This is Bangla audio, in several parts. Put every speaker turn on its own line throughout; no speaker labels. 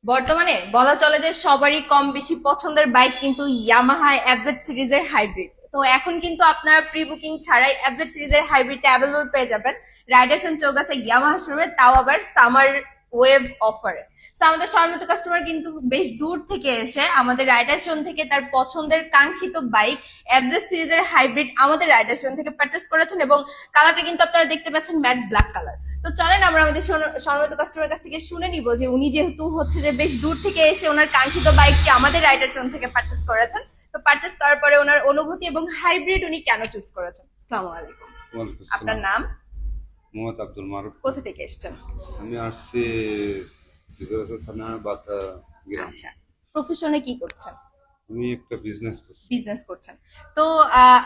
বর্তমানে বলা চলে যে সবারই কম বেশি পছন্দের বাইক কিন্তু ইয়ামাহা এফজেড সিরিজের হাইব্রিড। তো এখন কিন্তু আপনারা প্রি বুকিং ছাড়াই এফজেড সিরিজের হাইব্রিড অ্যাভেলেবল পেয়ে যাবেন রাইডারসন চৌগাছা ইয়ামাহা শোরুমে, তাও আবার সামার ওয়েভ অফারে। তো আমাদের সম্মানিত কাস্টমার কিন্তু বেশ দূর থেকে এসে আমাদের রাইডারসন থেকে তার পছন্দের কাঙ্ক্ষিত বাইক এফজেড সিরিজের হাইব্রিড আমাদের রাইডারসন থেকে পারচেস করেছেন, এবং কালারটা কিন্তু আপনারা দেখতে পাচ্ছেন ম্যাট ব্ল্যাক কালার। তো চলেন আমরা আমাদের সম্মানিত কাস্টমার কাছ থেকে শুনে নিব যে উনি যেহেতু হচ্ছে যে বেশ দূর থেকে এসে ওনার কাঙ্ক্ষিত বাইকটি আমাদের রাইডারসন থেকে পারচেস করেছেন, তো পারচেস করার পরে ওনার অনুভূতি এবং হাইব্রিড উনি কেন চুজ করেছেন। আসসালামু আলাইকুম।
ওয়ালাইকুম
আপনার
আসসালাম।
নাম?
মোহাম্মদ আব্দুল মারুফ।
কোথা থেকে এসেছেন?
আমি আসছি চিত্রগঞ্জ থানা বাতা গ্রাম।
আচ্ছা, প্রফেশনে কি করছেন?
আমি একটা বিজনেস করছি।
বিজনেস করছেন। তো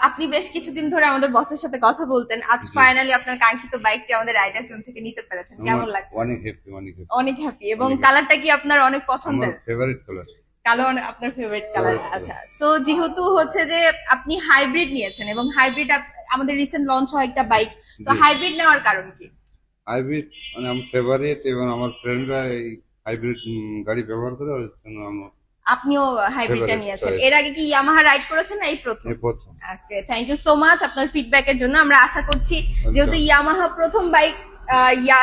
আপনি বেশ কিছুদিন ধরে আমাদের বসের সাথে কথা বলতেন, আজ
জি।
ফাইনালি আপনার কাঙ্ক্ষিত বাইকটি আমাদের রাইডারসন থেকে নিতে পেরেছেন, কেমন
আমার
লাগছে?
অনেক হ্যাপি, অনেক হ্যাপি।
অনেক হ্যাপি। এবং
অনেক happy।
কালারটা কি আপনার অনেক
আমার
পছন্দের?
Favourite colour.
কালো আপনার ফেভারিট কালার।
Favorite
আচ্ছা, সো যেহেতু হচ্ছে যে আপনি হাইব্রিড নিয়েছেন এবং হাইব্রিড আমাদের রিসেন্ট লঞ্চ হয় একটা বাইক, তো
জি।
হাইব্রিড নেওয়ার কারণ কি?
হাইব্রিড মানে আমার ফেভারিট, এবং আমার ফ্রেন্ডরা এই হাইব্রিড গাড়ি ব্যবহার করে, ওর জন্য আমার
আপনিও হাইব্রিডটা
Favorite
নিয়েছেন।
choice।
এর আগে কি ইয়ামাহা রাইড করেছেন না এই প্রথম?
এই প্রথম।
ওকে, থ্যাংক ইউ সো মাচ আপনার ফিডব্যাকের জন্য। আমরা আশা করছি যেহেতু ইয়ামাহা প্রথম বাইক,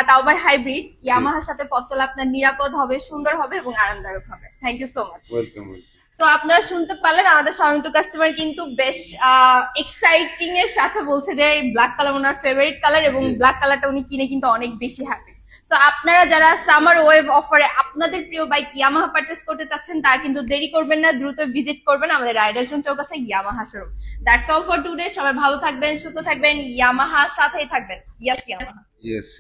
তাও আবার হাইব্রিড, ইয়ামাহার সাথে পথ চলা আপনার নিরাপদ হবে, সুন্দর হবে এবং আরামদায়ক হবে। Thank you so much.
Welcome, welcome.
So আপনারা শুনতে পারলেন আমাদের সম্মানিত কাস্টমার কিন্তু বেশ এক্সাইটিং এর সাথে বলছে যে ব্ল্যাক কালার ওনার ফেভারিট কালার, এবং
জি।
ব্ল্যাক কালারটা উনি কিনে কিন্তু অনেক বেশি হ্যাপি। সো আপনারা যারা সামার ওয়েভ অফারে আপনাদের প্রিয় বাইক ইয়ামাহা পারচেস করতে চাচ্ছেন, তারা কিন্তু দেরি করবেন না, দ্রুত ভিজিট করবেন আমাদের রাইডারসন চৌকাছে Yamaha showroom. That's all for today. সবাই ভালো থাকবেন, সুস্থ থাকবেন, ইয়ামাহার সাথেই থাকবেন। Yes Yamaha.
ইয়েস।